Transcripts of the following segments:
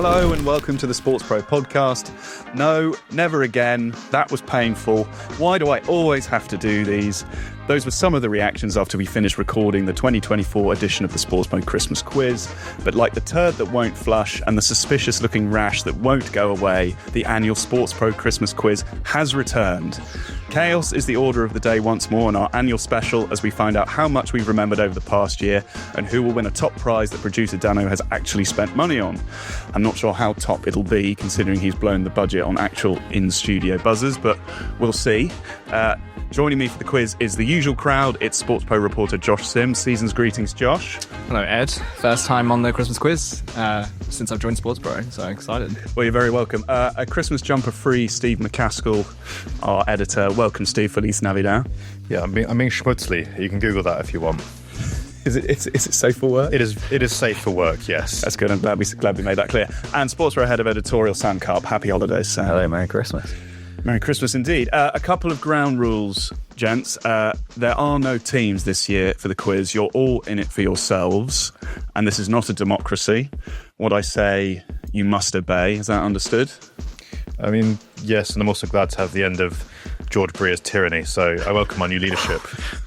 Hello and welcome to the SportsPro Podcast. No, never again. That was painful. Why do I always have to do these? Those were some of the reactions after we finished recording the 2024 edition of the SportsPro Christmas Quiz. But like the turd that won't flush and the suspicious-looking rash that won't go away, the annual SportsPro Christmas Quiz has returned. Chaos is the order of the day once more in our annual special as we find out how much we've remembered over the past year and who will win a top prize that producer Dano has actually spent money on. I'm not sure how top it'll be considering he's blown the budget on actual in-studio buzzers, but we'll see. Joining me for the quiz is the usual crowd. It's SportsPro reporter Josh Sims. Season's greetings, Josh. Hello, Ed. First time on the Christmas quiz since I've joined SportsPro, so excited. Well, you're very welcome. A Christmas jumper free Steve McCaskill, our editor. Welcome, Steve. Feliz Navidad. Yeah, I'm being schmutzly. You can Google that if you want. Is it safe for work? It is safe for work, yes. That's good. I'm glad we made that clear. And SportsPro head of editorial Sam Carp. Happy holidays, Sam. Hello, Merry Christmas. Merry Christmas indeed. A couple of ground rules, gents. There are no teams this year for the quiz. You're all in it for yourselves. And this is not a democracy. What I say, you must obey. Is that understood? I mean, yes, and I'm also glad to have the end of George Breer's tyranny, so I welcome our new leadership.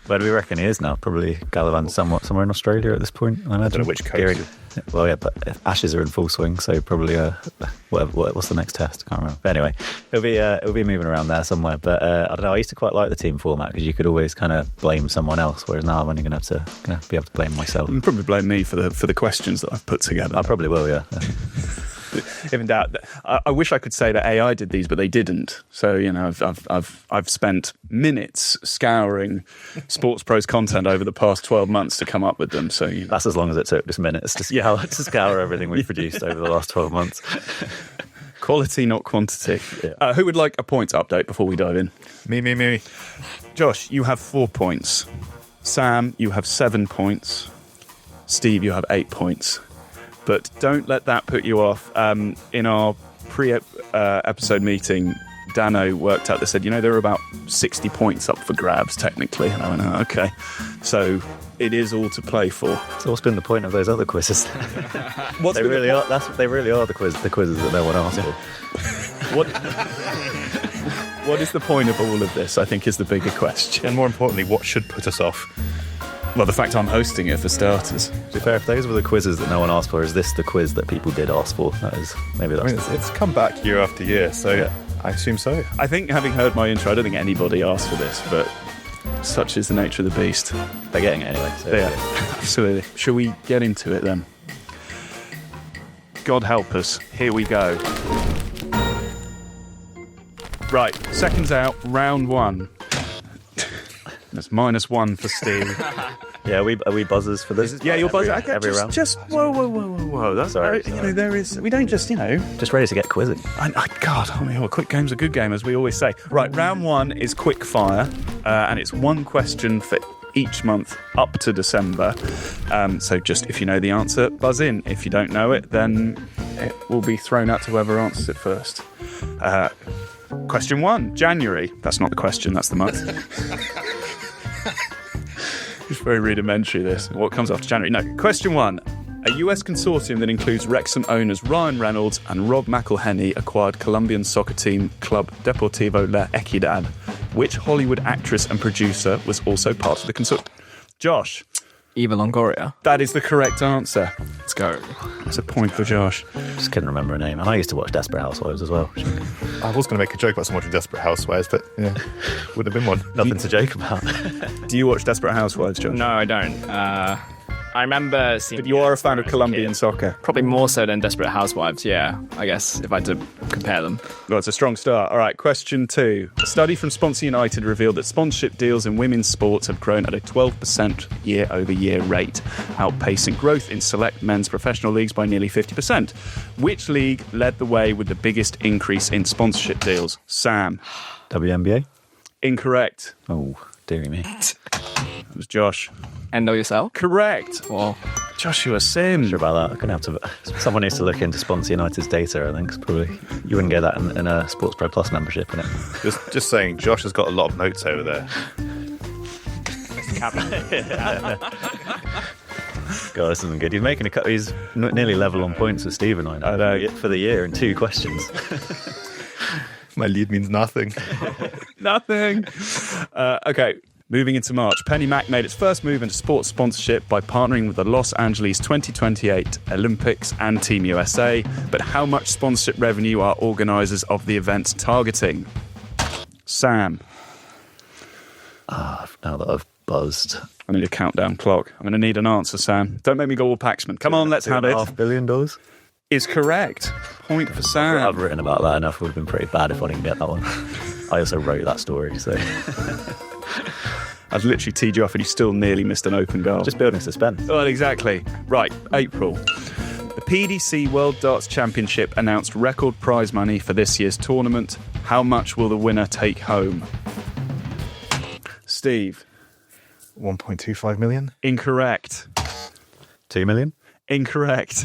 Where do we reckon he is now? Probably gallivanting somewhere in Australia at this point, I imagine. I don't know which coast. Well, yeah, but Ashes are in full swing, so probably what's the next test? I can't remember. But anyway, it'll be moving around there somewhere. But I don't know. I used to quite like the team format because you could always kind of blame someone else, whereas now I'm only going to be able to blame myself. You can probably blame me for the questions that I've put together. I probably will, yeah. If in doubt, I wish I could say that AI did these, but they didn't. So I've spent minutes scouring SportsPro's content over the past 12 months to come up with them. So that's as long as it took, just minutes to scour everything we've produced over the last 12 months. Quality, not quantity. Yeah. Who would like a points update before we dive in? Me. Josh, you have 4 points. Sam, you have 7 points. Steve, you have 8 points. But don't let that put you off. In our pre-episode meeting, Dano worked out, they said, there are about 60 points up for grabs, technically. And I went, oh, okay. So it is all to play for. So what's been the point of those other quizzes? They really are the quizzes that no one asked for. What is the point of all of this, I think, is the bigger question. And more importantly, what should put us off? Well, the fact I'm hosting it, for starters. To be fair, if those were the quizzes that no one asked for, is this the quiz that people did ask for? It's come back year after year, so yeah. I assume so. I think, having heard my intro, I don't think anybody asked for this, but such is the nature of the beast. They're getting it anyway. So yeah, absolutely. Shall we get into it then? God help us. Here we go. Right, seconds out, round one. That's -1 for Steve. Yeah, are we buzzers for this? Yeah, you're buzzing. Every round. Just whoa. That's sorry. There is. We don't just just ready to get quizzing. God, quick game's a good game, as we always say. Right, round one is quickfire, and it's one question for each month up to December. So just if you know the answer, buzz in. If you don't know it, then it will be thrown out to whoever answers it first. Question 1, January. That's not the question, that's the month. It's very rudimentary, this. What comes after January? No. Question 1. A US consortium that includes Wrexham owners Ryan Reynolds and Rob McElhenney acquired Colombian soccer team Club Deportivo La Equidad. Which Hollywood actress and producer was also part of the consortium? Josh. Eva Longoria. That is the correct answer. Let's go. That's a point for Josh. Just couldn't remember her name. And I used to watch Desperate Housewives as well. I was going to make a joke about someone watching Desperate Housewives, but yeah, wouldn't have been one. Nothing to joke about. Do you watch Desperate Housewives, Josh? No, I don't. I remember seeing... But you are a fan of Colombian soccer? Probably more so than Desperate Housewives, yeah, I guess, if I had to compare them. Well, it's a strong start. All right, question 2. A study from Sponsor United revealed that sponsorship deals in women's sports have grown at a 12% year-over-year rate, outpacing growth in select men's professional leagues by nearly 50%. Which league led the way with the biggest increase in sponsorship deals? Sam. WNBA? Incorrect. Oh, dearie me. That was Josh. NWSL? Correct. Well, Joshua Sims. Sure about that. I'm going to have to... Someone needs to look into Sponsor United's data, I think. It's probably... You wouldn't get that in a SportsPro Plus membership, innit? Just saying, Josh has got a lot of notes over there. God, this isn't good. He's making he's nearly level on points with Steve and I now. I know. For the year in 2 questions. My lead means nothing. Nothing. Okay. Moving into March, Penny Mac made its first move into sports sponsorship by partnering with the Los Angeles 2028 Olympics and Team USA. But how much sponsorship revenue are organisers of the event targeting? Sam. Now that I've buzzed. I need a countdown clock. I'm going to need an answer, Sam. Don't make me go all Paxman. Come on, let's have it. $2.5 billion? Is correct. Point for Sam. I've written about that enough. It would have been pretty bad if I didn't get that one. I also wrote that story, so... I've literally teed you off and you still nearly missed an open goal. Just building suspense. Well, exactly. Right, April. The PDC World Darts Championship announced record prize money for this year's tournament. How much will the winner take home? Steve. 1.25 million? Incorrect. 2 million? Incorrect.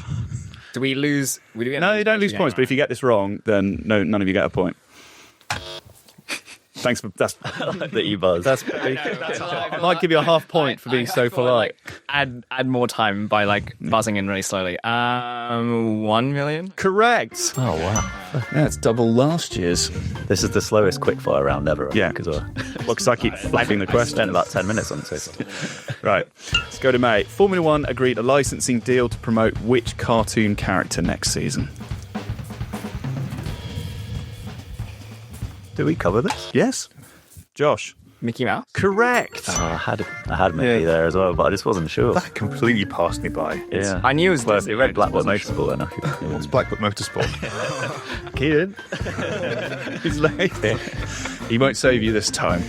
Do we lose? No, you don't lose points, but if you get this wrong, then none of you get a point. Thanks for that you buzz. I might give you a half point for being so polite. Add more time by buzzing in really slowly. 1 million. Correct. Oh, wow. Yeah, it's double last year's. This is the slowest quickfire round ever, I Yeah. think, as well. Well, because I keep fluffing the question. Spent about 10 minutes on it so far. Right, let's go to May. Formula One agreed a licensing deal to promote which cartoon character next season? Did we cover this? Yes. Josh. Mickey Mouse. Correct. I had Mickey there as well, but I just wasn't sure. That completely passed me by. Yeah. I knew it was. Well, if you read Blackwood Wasn't Motorsport, then It's Blackwood Motorsport. Keenan. He's late. He won't save you this time.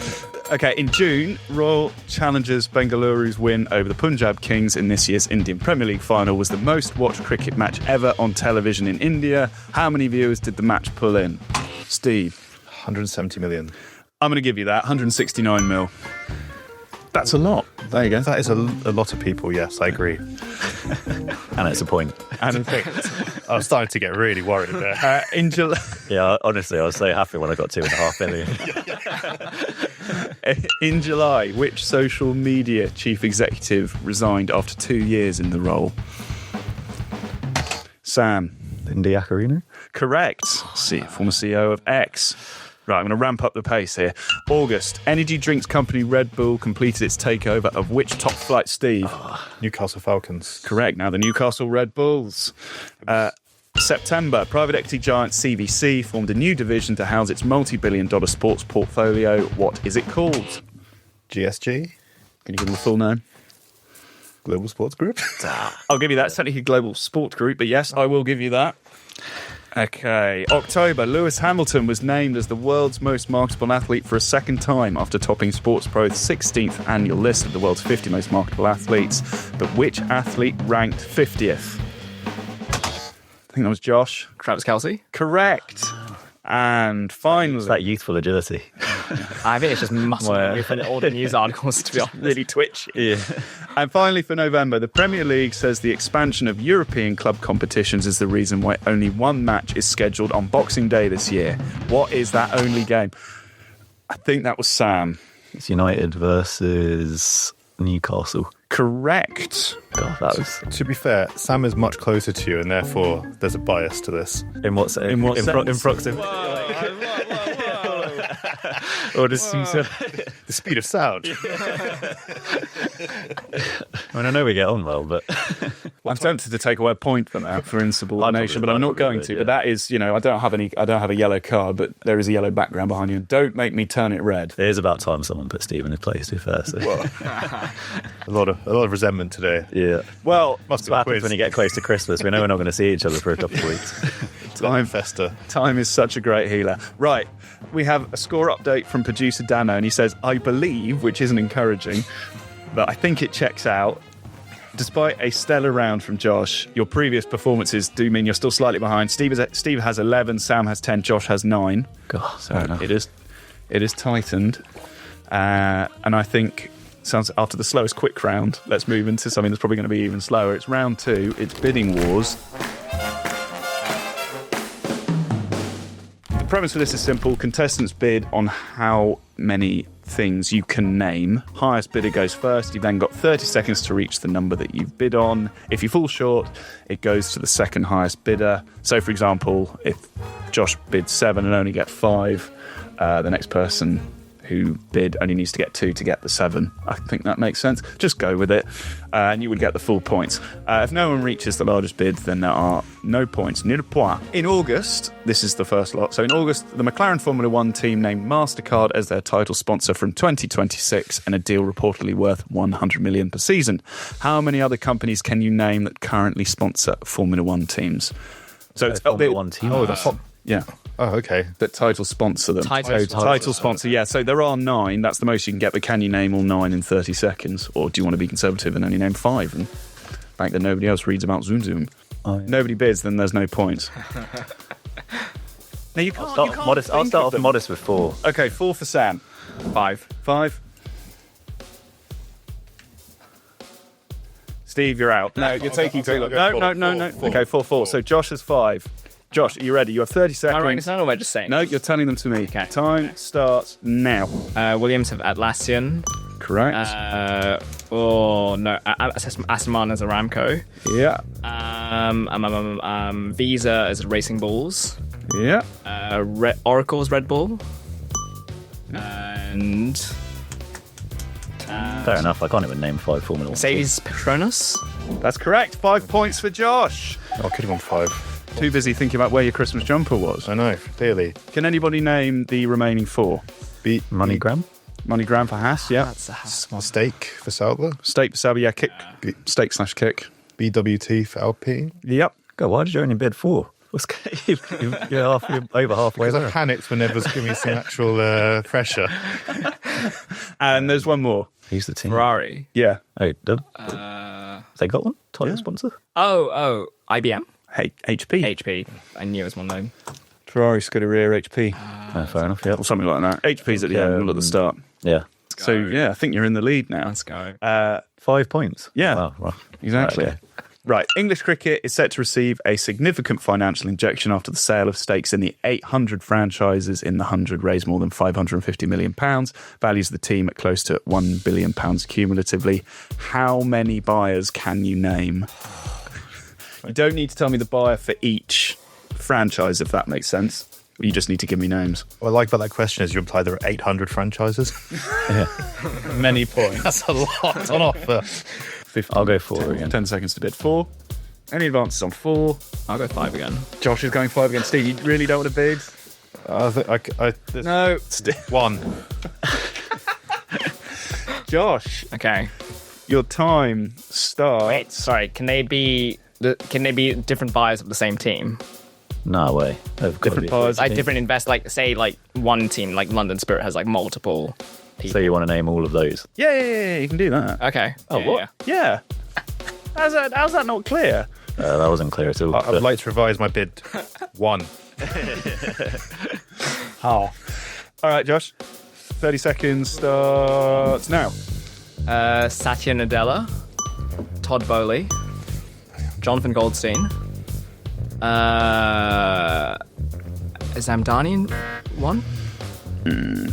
Okay, in June, Royal Challengers Bengaluru's win over the Punjab Kings in this year's Indian Premier League final was the most watched cricket match ever on television in India. How many viewers did the match pull in? Steve. 170 million. I'm going to give you that. 169 mil. That's a lot. There you go. That is a lot of people, yes, I agree. And it's a point. And I was starting to get really worried there. in July. Yeah, honestly, I was so happy when I got 2.5 million. In July, which social media chief executive resigned after 2 years in the role? Sam. Lindy Acarino? Correct. Former CEO of X. Right, I'm going to ramp up the pace here. August, energy drinks company Red Bull completed its takeover of which top flight, Steve? Newcastle Falcons. Correct. Now the Newcastle Red Bulls. September, private equity giant CVC formed a new division to house its multi-billion-dollar sports portfolio. What is it called? GSG. Can you give them the full name? Global Sports Group. I'll give you that. It's technically Global Sport Group, but yes, I will give you that. Okay. October, Lewis Hamilton was named as the world's most marketable athlete for a second time after topping SportsPro's 16th annual list of the world's 50 most marketable athletes. But which athlete ranked 50th? I think that was Josh. Travis Kelce. Correct. And finally... It's that youthful agility. I think it's just muscle. Well, We've all the news articles, to be honest. really twitchy. Yeah. And finally, for November, the Premier League says the expansion of European club competitions is the reason why only one match is scheduled on Boxing Day this year. What is that only game? I think that was Sam. It's United versus Newcastle. Correct. God, that was... To be fair, Sam is much closer to you, and therefore there's a bias to this. In what sense? In proximity. Or just the speed of sound. I mean, I know we get on well, but... I'm tempted to take away a point for that for insubordination, but I'm not going to. Yeah. But that is, I don't have a yellow card, but there is a yellow background behind you. And don't make me turn it red. It is about time someone put Steve in his place, to be fair. So. A lot of resentment today. Yeah. Well, Must be What a happens quiz. when you get close to Christmas? We know we're not going to see each other for a couple of weeks. time Fester. Time is such a great healer. Right, we have a score update from producer Dano, and he says, I believe, which isn't encouraging, but I think it checks out. Despite a stellar round from Josh, your previous performances do mean you're still slightly behind. Steve has 11, Sam has 10, Josh has 9. God, So it is tightened. And I think, sounds after the slowest quick round, let's move into something that's probably going to be even slower. It's round 2, it's bidding wars. The premise for this is simple. Contestants bid on how many things you can name. Highest bidder goes first. You've then got 30 seconds to reach the number that you've bid on. If you fall short, it goes to the second highest bidder. So, for example, if Josh bids 7 and only get 5, the next person who bid only needs to get 2 to get the 7. I think that makes sense. Just go with it, and you would get the full points. If no one reaches the largest bid, then there are no points. Nul point. In August, this is the first lot. So in August, the McLaren Formula 1 team named MasterCard as their title sponsor from 2026, and a deal reportedly worth 100 million per season. How many other companies can you name that currently sponsor Formula 1 teams? So it's Formula 1 team. Oh, that's yeah. Oh, okay. That title sponsor them. Title sponsor, yeah. So there are 9. That's the most you can get, but can you name all 9 in 30 seconds? Or do you want to be conservative and only name 5 and bank that nobody else reads about Zoom Zoom? Oh, yeah. Nobody bids, then there's no points. Now you can't. I'll start off modest with 4. Okay, 4 for Sam. 5. 5. Steve, you're out. No, you're taking too long. No. Okay, 4. So Josh has 5. Josh, are you ready? You have 30 seconds. Am I writing this down or am I just saying? No, you're telling them to me. Okay. Time starts now. Williams have Atlassian. Correct. Aston Martin as a Aramco. Yeah. Visa as Racing Bulls. Yeah. Oracle's Red Bull. And Fair enough. I can't even name 5 Formula 1. Mercedes Petronas. That's correct. 5 points for Josh. I could have gone 5. Too busy thinking about where your Christmas jumper was. I know, clearly. Can anybody name the remaining 4? MoneyGram? MoneyGram for Haas, yeah. That's a house. Steak for Sauber. Steak for Sabi, yeah. Kick. Steak/kick. BWT for Alpine. Yep. God, why did you only bid 4? You're over halfway Because I there. panicked when Ed was giving me some actual pressure. And there's one more. Who's the team? Ferrari. Yeah. Oh, they got one? Title sponsor? Oh, IBM. Hey, HP. HP. I knew it was one name. Ferrari, Scuderia, HP. Fair enough, yeah. Or something like that. HP's at the end, not at the start. Yeah. So, yeah, I think you're in the lead now. Let's go. 5 points? Yeah. Wow, right. Exactly. Okay. Right, English cricket is set to receive a significant financial injection after the sale of stakes in the 800 franchises in the 100 raised more than £550 million, values the team at close to £1 billion cumulatively. How many buyers can you name? You don't need to tell me the buyer for each franchise, if that makes sense. You just need to give me names. What I like about that question is you imply there are 800 franchises. Many points. That's a lot on offer. 50, I'll go 4 again. 10 seconds to bid. 4. Any advances on 4? I'll go 5 again. Josh is going 5 again. Steve, you really don't want to bid? No. 1. Josh, Okay. your time starts. Wait, sorry. Can they be different buyers of the same team? No way. Different buyers. Like different invest, like say like one team, like London Spirit has like multiple people. So you want to name all of those? Yeah, you can do that. Okay. Oh, Yeah, what? yeah. Yeah. How's that not clear? That wasn't clear at all. I would like to revise my bid. 1. How? All right, Josh. 30 seconds starts now. Satya Nadella, Todd Bowley, Jonathan Goldstein, Zamdani one?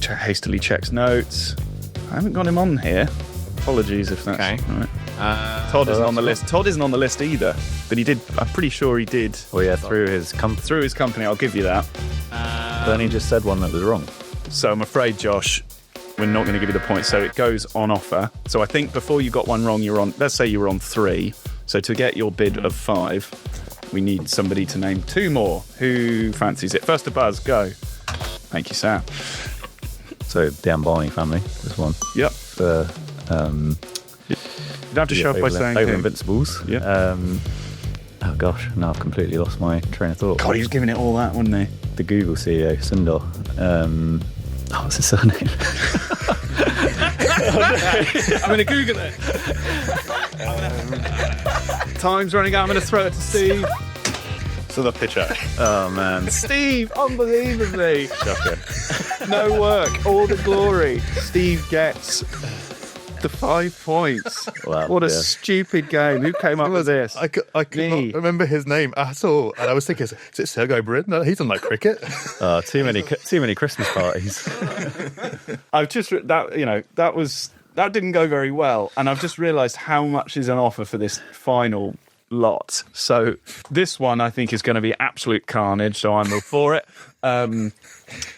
Hastily checks notes. I haven't got him on here. Apologies if that's Okay. all right. Todd isn't on the list. Todd isn't on the list either. But he did. I'm pretty sure he did. Oh yeah, through his company. Through his company, I'll give you that. Then he just said one that was wrong. So I'm afraid, Josh, we're not going to give you the point. So it goes on offer. So I think before you got one wrong, you're on. Let's say you were on 3. So to get your bid of 5, we need somebody to name 2 more. Who fancies it? First to buzz, go. Thank you, Sam. So the Ambani family was one. Yep. For You don't have to show up by saying over who. Invincibles. Yeah. Oh gosh, now I've completely lost my train of thought. God, he was giving it all that, wasn't he? The Google CEO, Sundar. What's his surname? I'm going to Google it. Time's running out. I'm going to throw it to Steve. So the pitcher. Oh, man. Steve, unbelievably. Shocking. No work, all the glory. Steve gets The 5 points. Wow, What a yeah. stupid game. Who came up with this? I could not remember his name at all, and I was thinking, is it Sergey Brin? No, he's on like cricket. Too many Christmas parties. I've just that didn't go very well, and I've just realised how much is on offer for this final lot. So this one I think is going to be absolute carnage. So I'm all for it.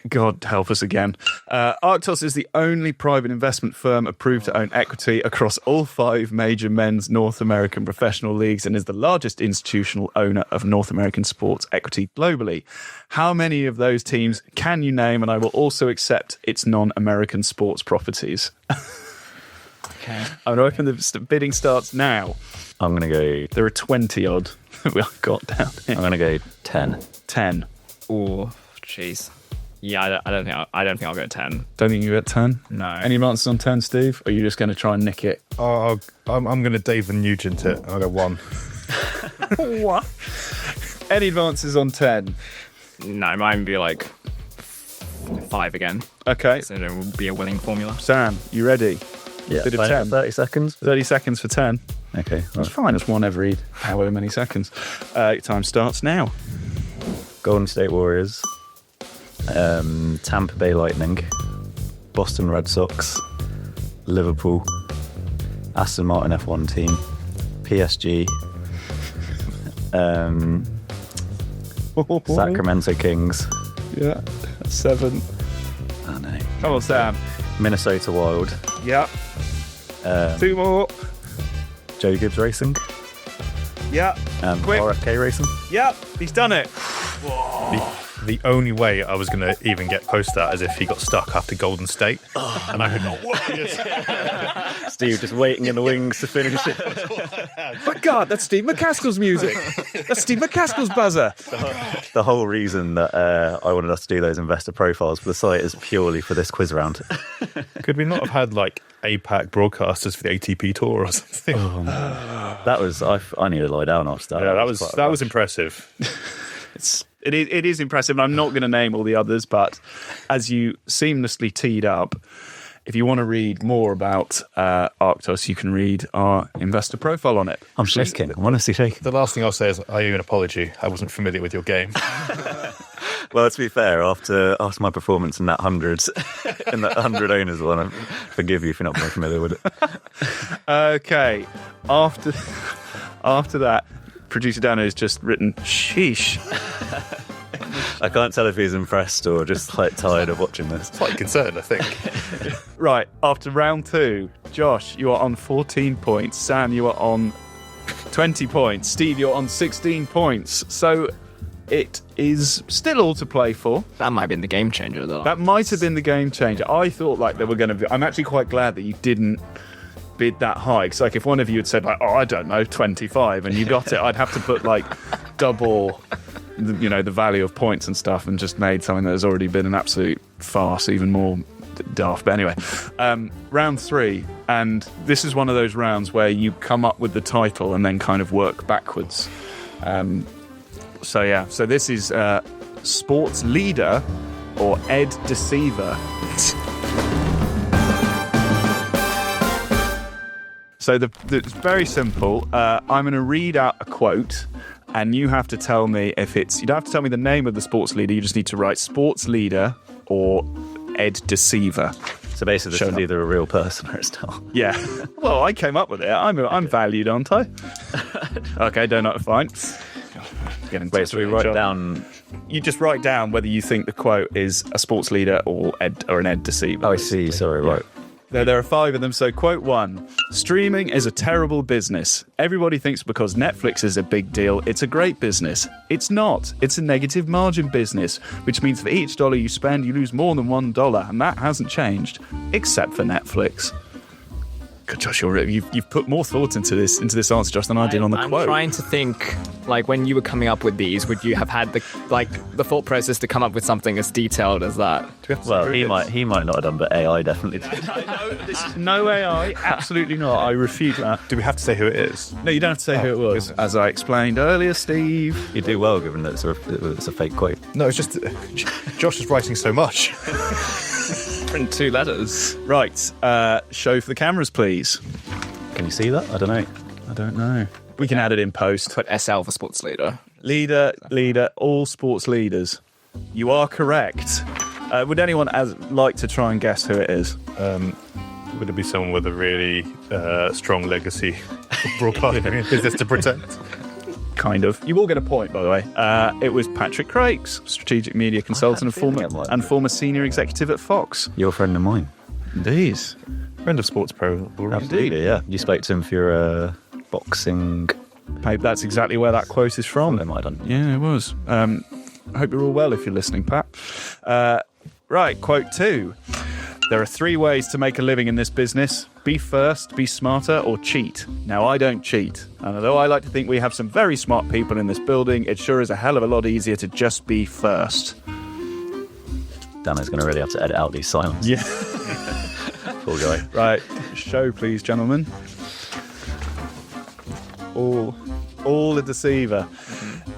God help us again. Arctos is the only private investment firm approved to own equity across all 5 major men's North American professional leagues and is the largest institutional owner of North American sports equity globally. How many of those teams can you name? And I will also accept its non-American sports properties. Okay. I'm going to open the bidding starts now. I'm going to go... There are 20 odd we've got down here. I'm going to go 10. 10. Oh, jeez. Yeah, I don't think I'll go 10. Don't think you at 10? No. Any answers on 10, Steve? Or are you just going to try and nick it? I'm going to David Nugent it. I'll go 1. What? Any advances on 10? No, mine would be like 5 again. Okay. So it will be a winning formula. Sam, you ready? Yeah, Bit of 10. 30 seconds. 30 seconds for 10. Okay. That's fine. It's one every however many seconds. Time starts now. Golden State Warriors, Tampa Bay Lightning, Boston Red Sox, Liverpool, Aston Martin F1 team, PSG, Sacramento Kings. Yeah. 7. Oh no. Come on, Sam. Minnesota Wild, Yep. 2 more. Joe Gibbs Racing, Yep. Quick. RFK Racing. Yep. He's done it. The only way I was going to even get close to that is if he got stuck after Golden State, and I could not. Steve just waiting in the wings to finish it. But God, that's Steve McCaskill's music. That's Steve McCaskill's buzzer. The whole reason that I wanted us to do those investor profiles for the site is purely for this quiz round. Could we not have had like APAC broadcasters for the ATP tour or something? That was I need to lie down after that. Yeah, that was impressive. It is impressive, and I'm not going to name all the others, but as you seamlessly teed up, if you want to read more about Arctos, you can read our investor profile on it. I'm shaking. I'm honestly shaking. The last thing I'll say is I owe you an apology. I wasn't familiar with your game. Well, to be fair, after my performance in that 100 owners one, I forgive you if you're not very familiar with it. Okay, after that, producer Dan has just written sheesh. I can't tell if he's impressed or just like tired of watching this. Slightly concerned, I think. Right, after round 2, Josh, you are on 14 points. Sam, you are on 20 points. Steve, you're on 16 points. So it is still all to play for. That might have been the game changer, though. That might have been the game changer. I thought like they were going to be... I'm actually quite glad that you didn't bid that high. Because like if one of you had said like, I don't know, 25 and you got it, I'd have to put like double... the value of points and stuff, and just made something that has already been an absolute farce even more daft. But anyway, round 3, and this is one of those rounds where you come up with the title and then kind of work backwards. So this is Sports Leader or Ed Deceiver. So it's very simple. I'm going to read out a quote, and you have to tell me if it's... You don't have to tell me the name of the sports leader. You just need to write Sports Leader or Ed Deceiver. So basically, this is either a real person or it's not. Yeah. Well, I came up with it. I'm valued, aren't I? Okay, fine. Wait, so we write down... You just write down whether you think the quote is a sports leader or an Ed Deceiver. Oh, I see. Sorry, right. There are 5 of them. So quote 1, streaming is a terrible business. Everybody thinks because Netflix is a big deal, it's a great business. It's not. It's a negative margin business, which means for each dollar you spend, you lose more than $1. And that hasn't changed, except for Netflix. God, Josh, you've put more thought into this answer, Josh, than I did on the quote. I'm trying to think, like, when you were coming up with these, would you have had the thought process to come up with something as detailed as that? Well, he might not have done, but AI definitely did. This is no AI, absolutely not. I refute that. Do we have to say who it is? No, you don't have to say who it was. As I explained earlier, Steve. You do well, given that it's a fake quote. No, it's just Josh is writing so much. Print 2 letters. Right. Show for the cameras, please. Can you see that? I don't know. I don't know. We can add it in post. Put SL for sports leader. Leader, all sports leaders. You are correct. Would anyone like to try and guess who it is? Would it be someone with a really strong legacy of broadcasting? Is this to protect? Kind of. You will get a point, by the way. It was Patrick Crakes, strategic media consultant and former senior executive at Fox. You're a friend of mine. Indeed. Friend of SportsPro. Absolutely, yeah. You spoke to him for your boxing. Maybe that's exactly where that quote is from. They might have done. Yeah, it was. I hope you're all well if you're listening, Pat. Right, quote 2. There are 3 ways to make a living in this business. Be first, be smarter, or cheat. Now, I don't cheat. And although I like to think we have some very smart people in this building, it sure is a hell of a lot easier to just be first. Dano's going to really have to edit out these silence. Yeah. Poor guy. Right, show, please, gentlemen. All a deceiver.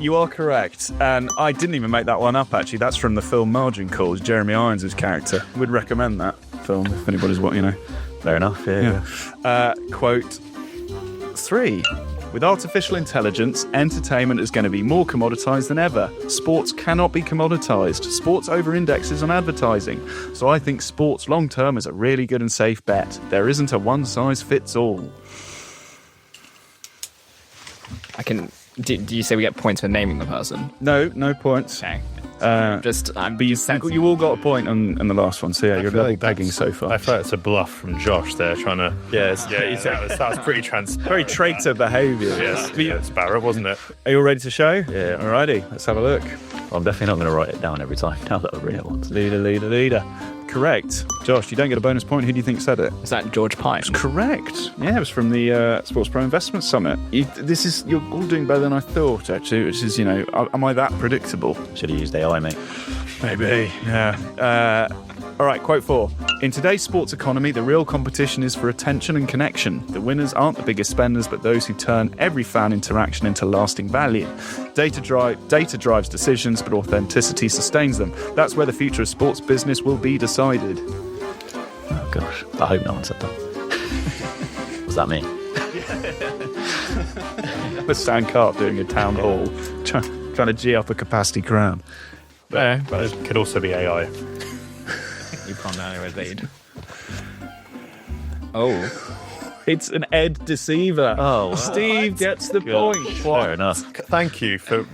You are correct, and I didn't even make that one up, actually. That's from the film Margin Calls, Jeremy Irons' character. Would recommend that film if anybody's what, you know. Fair enough, yeah. Quote 3. With artificial intelligence, entertainment is going to be more commoditised than ever. Sports cannot be commoditised. Sports over-indexes on advertising. So I think sports long-term is a really good and safe bet. There isn't a one-size-fits-all. Do you say we get points for naming the person? No points. Okay. But you all got a point on the last one, so yeah, you're level pegging so far. I feel like it's a bluff from Josh there, trying to... that was pretty Very traitor behaviour. Yes, it's Barrett, wasn't it? Are you all ready to show? Yeah. Alrighty, let's have a look. I'm definitely not going to write it down every time. Now that I read it once. Leader. Correct. Josh, you don't get a bonus point. Who do you think said it? Is that George Pine? Correct. Yeah, it was from the SportsPro Investment Summit. You're all doing better than I thought, actually, which is, am I that predictable? Should have used AI, mate. Maybe, yeah. All right, quote 4. In today's sports economy, the real competition is for attention and connection. The winners aren't the biggest spenders, but those who turn every fan interaction into lasting value. Data drives decisions, but authenticity sustains them. That's where the future of sports business will be decided. Oh, gosh. I hope no one said that. What does that mean? With Sam Carp doing a town hall, trying to G up a capacity crowd. But it could also be AI. You can't know where they'd. Oh. It's an Ed deceiver. Oh, wow. Steve gets the point. Fair enough. Thank you for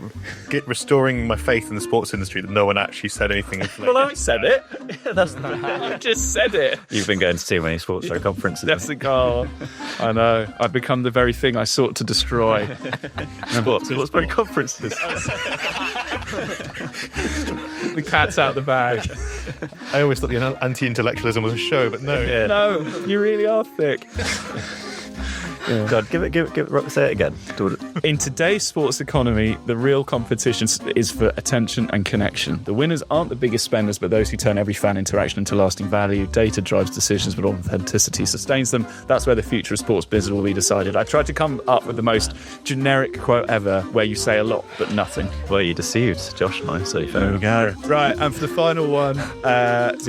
restoring my faith in the sports industry that no one actually said anything. Well, I said it. You just said it. You've been going to too many SportsPro conferences. That's the goal. I know. I've become the very thing I sought to destroy. SportsPro conferences. The cat's out the bag. I always thought the anti-intellectualism was a show, but no. Yeah. No, you really are thick. God, give it. Say it again. In today's sports economy, the real competition is for attention and connection. The winners aren't the biggest spenders, but those who turn every fan interaction into lasting value. Data drives decisions, but authenticity sustains them. That's where the future of sports business will be decided. I tried to come up with the most generic quote ever, where you say a lot but nothing. Well, you deceived Josh and I, so there we go. Right, and for the final one,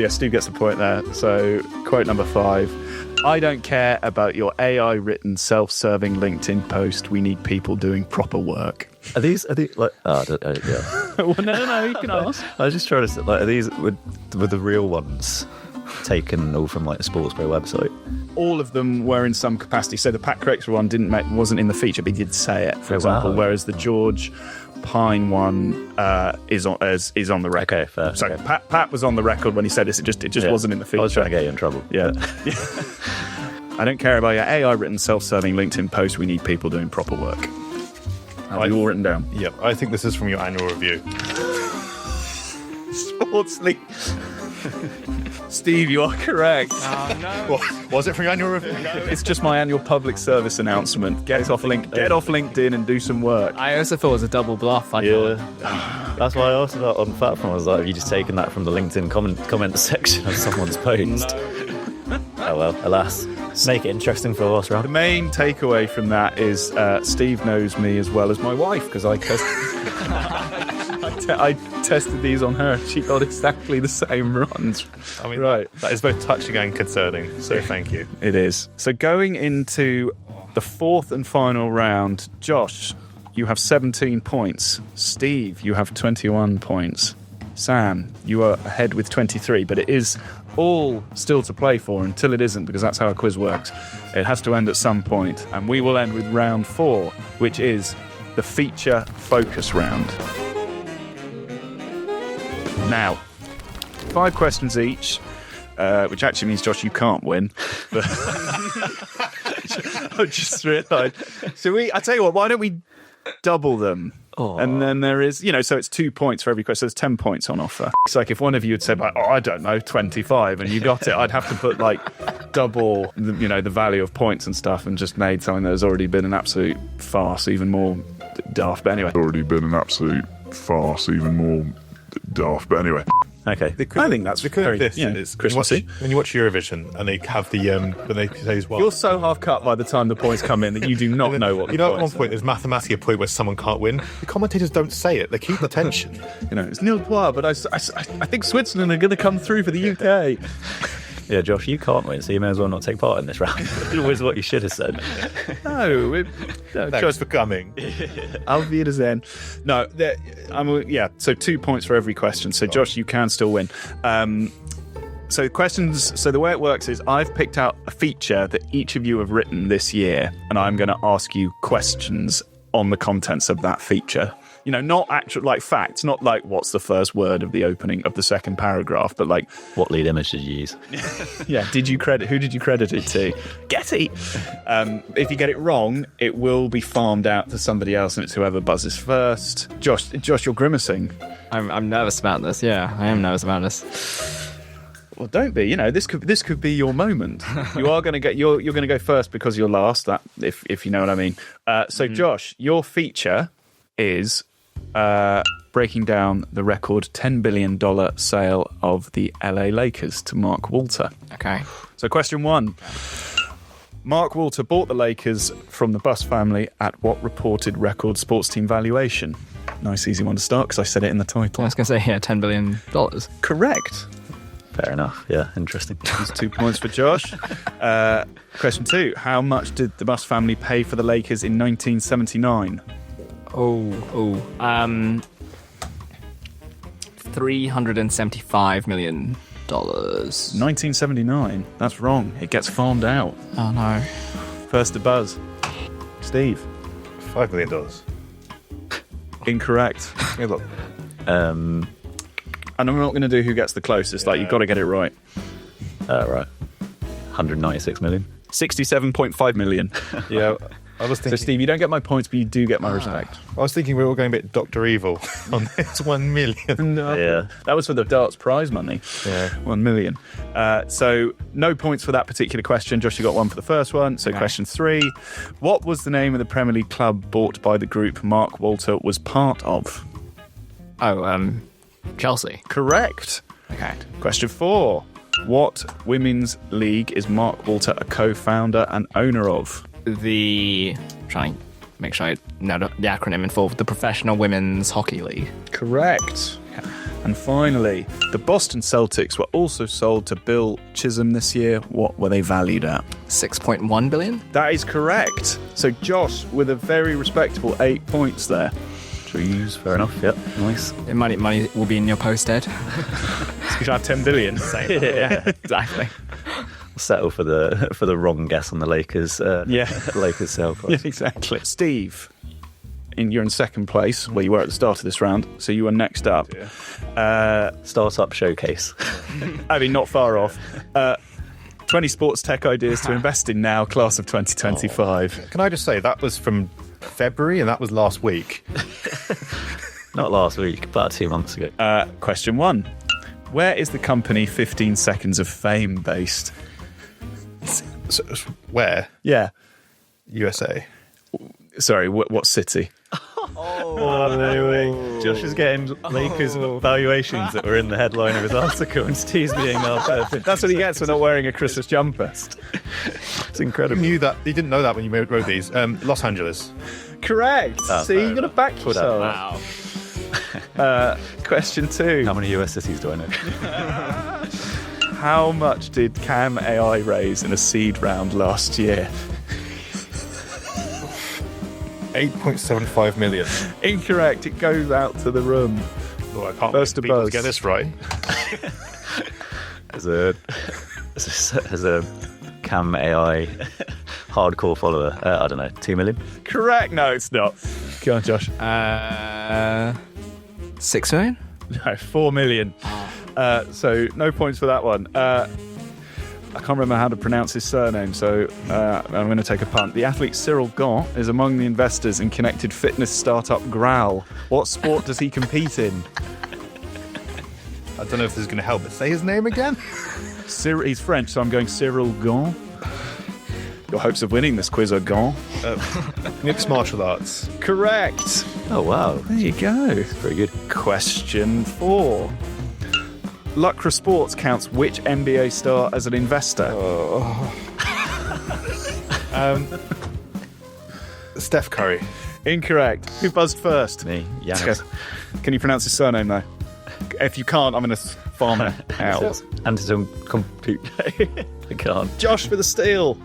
Steve gets the point there. So, quote number 5. I don't care about your AI-written, self-serving LinkedIn post. We need people doing proper work. Are these like? Oh, yeah. Well, no, you can ask. I was just trying to say, like, are these were the real ones taken all from like the SportsPro website? All of them were in some capacity. So the Pat Crakes one wasn't in the feature, but he did say it, for example. Wow. Whereas the George Pine one is on the record. Okay, fair. So okay. Pat was on the record when he said this. It just wasn't in the feature. I was trying to get you in trouble. Yeah. I don't care about your AI-written, self-serving LinkedIn post. We need people doing proper work. Have you all written down? Yep, I think this is from your annual review. Sportsly. Steve, you are correct. Oh, no. What, was it from your annual review? It's just my annual public service announcement. Get off LinkedIn and do some work. I also thought it was a double bluff. That's why I asked about on Platform. I was like, have you just taken that from the LinkedIn comment section of someone's post? Oh well, alas. Make it interesting for us, right? The main takeaway from that is Steve knows me as well as my wife, because I tested these on her. She got exactly the same runs. I mean, Right. that is both touching and concerning. So thank you. It is. So going into the fourth and final round, Josh, you have 17 points. Steve, you have 21 points. Sam, you are ahead with 23, but it is all still to play for until it isn't, because that's how a quiz works. It has to end at some point, and we will end with round 4, which is the feature focus round. Now, 5 questions each, which actually means, Josh, you can't win. But I just realised. So I tell you what, why don't we double them? Oh. And then there is, so it's 2 points for every question. So there's 10 points on offer. It's like if one of you had said, like, I don't know, 25, and you got it, I'd have to put like double, the value of points and stuff, and just made something that has already been an absolute farce even more daft. But anyway. Okay. I think that's very This yeah, is Christmassy. when you watch Eurovision and they have the when they say as well. You're so half cut by the time the points come in that you do not know what the at one points point there's mathematically a point where someone can't win. The commentators don't say it; they keep the tension. It's nil poir, but I think Switzerland are going to come through for the UK. Yeah, Josh, you can't win, so you may as well not take part in this round. It was what you should have said. No, Thanks for coming. Auf Wiedersehen. No, so 2 points for every question. So, Josh, you can still win. So the way it works is I've picked out a feature that each of you have written this year, and I'm going to ask you questions on the contents of that feature. Not actual like facts, not like what's the first word of the opening of the second paragraph, but like What lead image did you use? yeah, who did you credit it to? Getty. If you get it wrong, it will be farmed out to somebody else, and it's whoever buzzes first. Josh, you're grimacing. I'm nervous about this. Yeah, I am nervous about this. Well, don't be. This could be your moment. You are going to get you're going to go first because you're last. That if you know what I mean. So, Josh, your feature is breaking down the record $10 billion sale of the LA Lakers to Mark Walter. Okay. So question 1. Mark Walter bought the Lakers from the Buss family at what reported record sports team valuation? Nice easy one to start because I said it in the I title. was going to say, yeah, $10 billion. Correct. Fair enough. Yeah, interesting. That's 2 points for Josh. Question 2. How much did the Buss family pay for the Lakers in 1979? $375 million. 1979. That's wrong. It gets farmed out. Oh no. First to buzz. Steve. $5 million. Incorrect. Hey, look. And I'm not going to do who gets the closest. Like, you've got to get it right. Right. 196 million. 67.5 million. Yeah, I was So, thinking. Steve, you don't get my points, but you do get my respect. I was thinking we were going a bit Dr. Evil on this 1 million. No. Yeah. That was for the darts prize money. Yeah. 1 million. So no points for that particular question. Josh, you got one for the first one. So question 3. What was the name of the Premier League club bought by the group Mark Walter was part of? Chelsea. Correct. Okay. Question 4. What women's league is Mark Walter a co-founder and owner of? Trying to make sure I know the acronym involved. The Professional Women's Hockey League. Correct. And finally, the Boston Celtics were also sold to Bill Chisholm this year. What were they valued at? 6.1 billion. That is correct. So Josh with a very respectable 8 points there. Trees. Fair enough. Yep. Nice. Money will be in your post, Ed. You should have 10 billion. Yeah, exactly. Settle for the wrong guess on the Lakers. Lakers sale price. Yeah, exactly. Steve, you're in second place, where you were at the start of this round, so you are next up. Startup showcase. I mean, not far off. 20 sports tech ideas to invest in now, class of 2025. Can I just say, that was from February and that was last week. Not last week, about 2 months ago. Question 1. Where is the company 15 Seconds of Fame based? So, where? Yeah. USA. Sorry, what city? Josh is getting Lakers valuations that were in the headline of his article, and Steve's being perfect. That's what he gets for not wearing a Christmas jumper. It's incredible. You didn't know that when you wrote these. Los Angeles. Correct. See, fair you've got to back yourself. Wow. Question 2. How many US cities do I know? How much did Cam AI raise in a seed round last year? 8.75 million. Incorrect. It goes out to the room. Oh, I can't First wait for to people buzz. to get this right. As a Cam AI hardcore follower, I don't know, 2 million? Correct. No, it's not. Go on, Josh. 6 million? No, 4 million. So no points for that one. I can't remember how to pronounce his surname, so I'm going to take a punt. The athlete Cyril Gant is among the investors in connected fitness startup Growl. What sport does he compete in? I don't know if this is going to help, but say his name again. He's French, so I'm going Cyril Gant. Your hopes of winning this quiz are gone. Mixed martial arts. Correct. Oh, wow. There you go. Pretty good. Question 4. Lucra Sports counts which NBA star as an investor? Steph Curry. Incorrect. Who buzzed first? Me, Giannis. Can you pronounce his surname, though? If you can't, I'm going to farm it out. Antetokounmpo compute. I can't. Josh with a steal.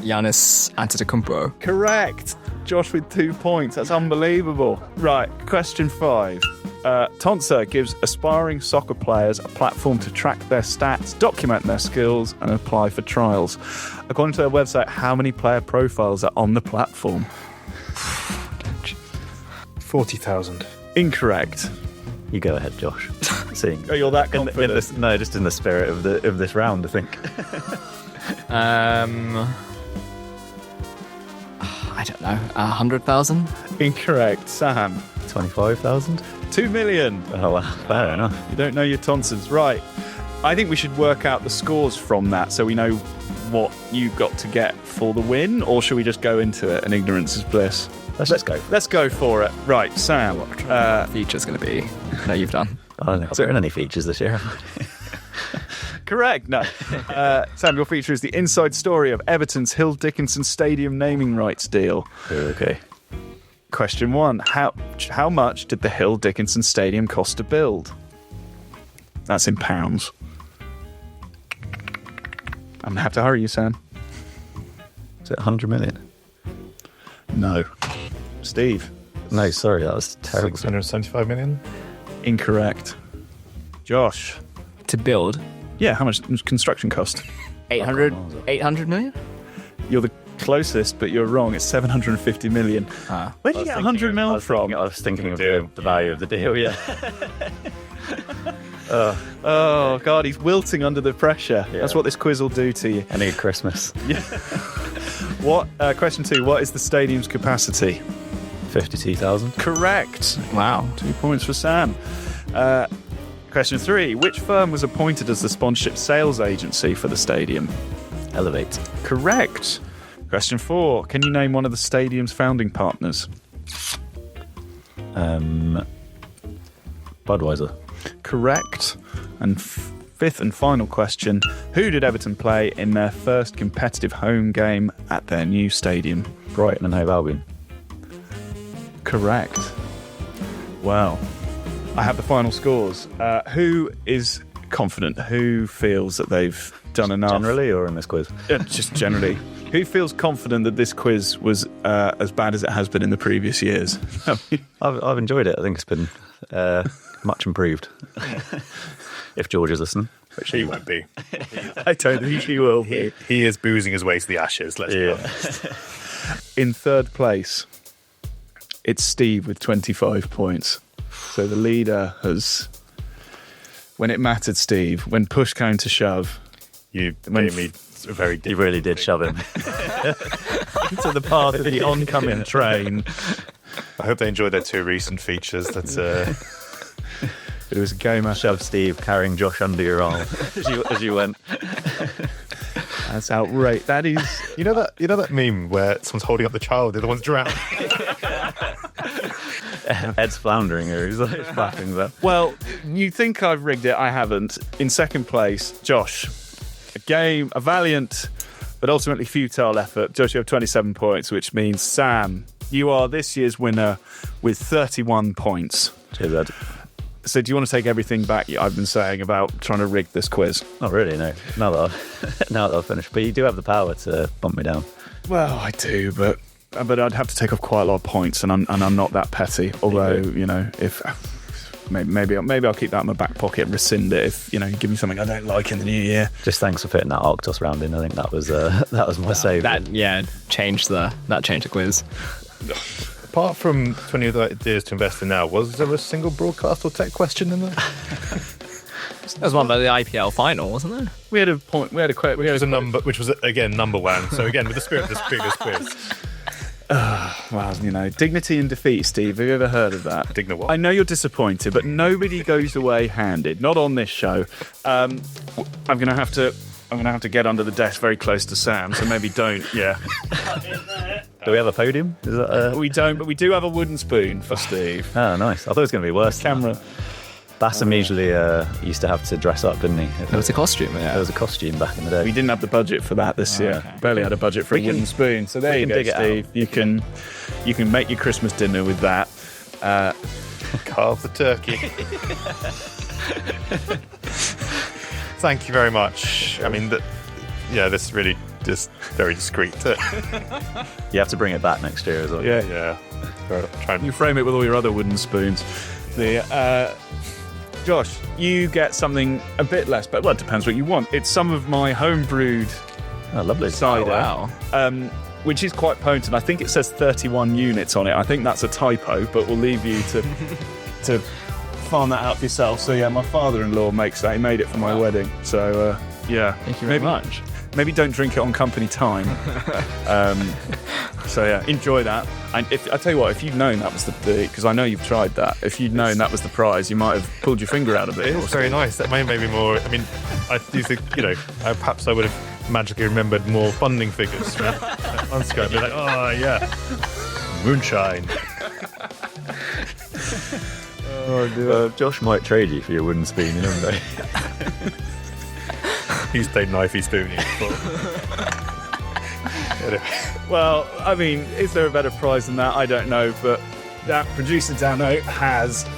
Giannis Antetokounmpo. Correct. Josh with 2 points. That's unbelievable. Right, question 5. Tonsa gives aspiring soccer players a platform to track their stats, document their skills, and apply for trials. According to their website, how many player profiles are on the platform? 40,000. Incorrect. You go ahead, Josh. Seeing. Oh, you're that confident? No, just in the spirit of this round, I think. I don't know. 100,000? Incorrect. Sam. 25,000? 2 million. Oh, well, fair enough. You don't know your tonsors. Right. I think we should work out the scores from that so we know what you got to get for the win, or should we just go into it and ignorance is bliss? Let's go. Let's go for it. Right, Sam. Feature's going to be that you've done. I don't think I've written any features this year. Correct. No. Sam, your feature is the inside story of Everton's Hill Dickinson Stadium naming rights deal. Okay. Question 1. How much did the Hill Dickinson Stadium cost to build? That's in pounds. I'm going to have to hurry you, Sam. Is it 100 million? No. Steve. No, sorry, that was terrible. 675 million. Incorrect. Josh. To build? Yeah, how much does construction cost? 800 million? You're the closest, but you're wrong. It's 750 million. Where did you get 100 mil from? I was thinking of the value of the deal, yeah. Oh, God, he's wilting under the pressure. Yeah. That's what this quiz will do to you. I need Christmas. Question 2. What is the stadium's capacity? 52,000. Correct. Wow. 2 points for Sam. Question 3. Which firm was appointed as the sponsorship sales agency for the stadium? Elevate. Correct. Question 4. Can you name one of the stadium's founding partners? Budweiser. Correct. And fifth and final question. Who did Everton play in their first competitive home game at their new stadium? Brighton and Hove Albion. Correct. Well, I have the final scores. Who is confident? Who feels that they've done enough? Generally or in this quiz? Just generally. Who feels confident that this quiz was as bad as it has been in the previous years? I've enjoyed it. I think it's been much improved. If George is listening. Which he won't be. I don't think he will be. He is boozing his way to the ashes, let's be honest. In third place, it's Steve with 25 points. So the leader has, when it mattered, Steve, when push came to shove, You made me very He really did shove him. to the path of the oncoming train. I hope they enjoyed their 2 recent features. That's It was a game I Shove Steve carrying Josh under your arm as you went. That's outrageous. That is. you know that meme where someone's holding up the child, the other one's drowned. Ed's floundering here. He's like flapping that. Well, you think I've rigged it. I haven't. In second place, Josh. A valiant but ultimately futile effort. Josh, you have 27 points, which means Sam You are this year's winner with 31 points. Cheers, Ed. So do you want to take everything back I've been saying about trying to rig this quiz? Not really, no. Now that I've finished. But you do have the power to bump me down. Well, I do, but I'd have to take off quite a lot of points, and I'm not that petty. Although, if maybe I'll keep that in my back pocket and rescind it if you give me something I don't like in the new year. Just thanks for fitting that Arctos round in. I think that was my save. That changed the quiz. Apart from 20 ideas to invest in now, was there a single broadcast or tech question in there? There was one about the IPL final, wasn't there? We had a point. We had a number, which was again number one. So again, with the spirit of this previous quiz. Well, dignity in defeat, Steve. Have you ever heard of that? Digna what? I know you're disappointed, but nobody goes away handed. Not on this show. I'm gonna have to get under the desk very close to Sam. So maybe don't. Yeah. Do we have a podium? Is that, We don't, but we do have a wooden spoon for Steve. Oh, nice. I thought it was going to be worse. Camera. Bassam usually used to have to dress up, didn't he? It was a costume, yeah. There was a costume back in the day. We didn't have the budget for that this year. Okay. Barely had a budget for a wooden spoon. So there you go, dig it Steve. You can make your Christmas dinner with that. Carve the turkey. Thank you very much. I mean, this is really just very discreet. You have to bring it back next year as well. Yeah. Try and You frame it with all your other wooden spoons. Josh, you get something a bit less, but it depends what you want. It's some of my homebrewed Oh, lovely. cider, wow. which is quite potent. I think it says 31 units on it. I think that's a typo, but we'll leave you to farm that out for yourself. So yeah, my father-in-law makes that. He made it for my wedding. So yeah, Thank you very much. Maybe don't drink it on company time. So yeah, enjoy that. And I tell you what, if you'd known that was the because I know you've tried that. If you'd known that was the prize, you might have pulled your finger out of it. It was very nice. That may be more. I mean, I do think perhaps I would have magically remembered more funding figures. On Skype, be like, oh yeah, moonshine. Oh dear. Josh might trade you for your wooden spoon, you never know. He's played knifey spoony. Well, I mean, is there a better prize than that? I don't know, but that producer Dano has.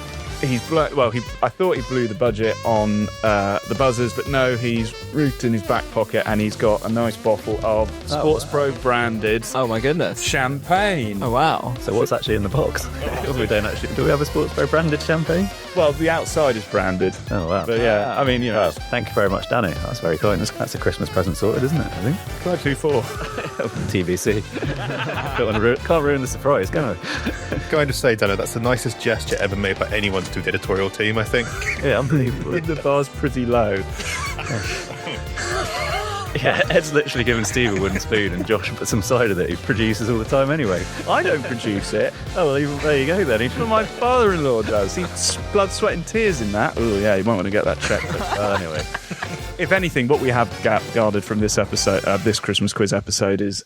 I thought he blew the budget on the buzzers, but no, he's rooted in his back pocket and he's got a nice bottle of SportsPro branded Oh my goodness. champagne. Oh wow. So what's actually in the box? We don't actually. Do we have a SportsPro branded champagne? Well, the outside is branded. Oh wow. But yeah, I mean, Thank you very much, Danny. That's very kind. That's a Christmas present sorted, isn't it? I think. 2-4. TBC. Can't ruin the surprise, can I? Going to say, Dano, that's the nicest gesture ever made by anyone to the editorial team, I think. Yeah, unbelievable. The bar's pretty low. Yeah, Ed's literally given Steve a wooden spoon and Josh put some cider that he produces all the time anyway. I don't produce it. Oh, well, there you go then. But my father-in-law does. He's blood, sweat and tears in that. Oh yeah, you might want to get that checked. But, anyway, if anything, what we have guarded from this episode, this Christmas quiz episode, is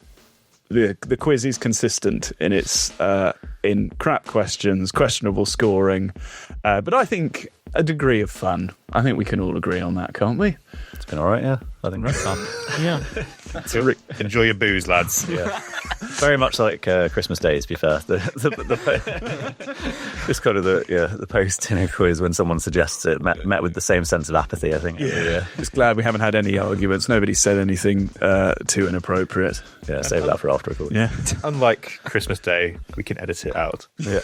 the quiz is consistent in its in crap questions, questionable scoring, but I think a degree of fun. I think we can all agree on that, can't we? It's been all right, yeah. I think that's fun. Yeah. Enjoy your booze, lads. Yeah. Very much like Christmas Day, to be fair. It's kind of the post-dinner quiz when someone suggests it met with the same sense of apathy, I think. Yeah. Just glad we haven't had any arguments. Nobody said anything too inappropriate. Yeah, save that for after recording. Yeah. Unlike Christmas Day, we can edit it out. Yeah.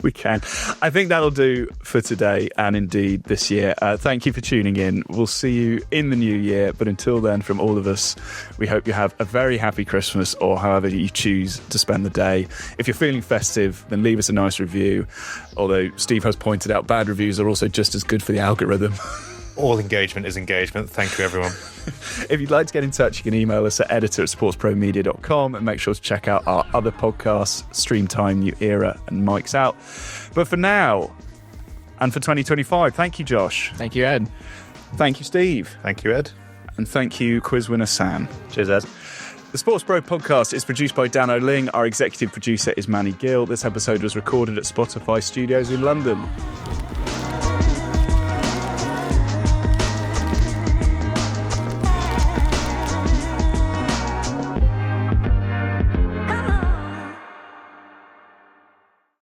We can. I think that'll do for today and indeed this year. Thank you for tuning in. We'll see you in the new year. But until then, from all of us, we hope you have a very happy Christmas or however you choose to spend the day. If you're feeling festive, then leave us a nice review. Although Steve has pointed out bad reviews are also just as good for the algorithm. All engagement is engagement. Thank you, everyone. If you'd like to get in touch, you can email us at editor@sportspromedia.com and make sure to check out our other podcasts, Stream Time, New Era and Mike's Out. But for now, and for 2025, thank you, Josh. Thank you, Ed. Thank you, Steve. Thank you, Ed. And thank you, quiz winner Sam. Cheers, Ed. The SportsPro Podcast is produced by Dan O'Ling. Our executive producer is Manny Gill. This episode was recorded at Spotify Studios in London.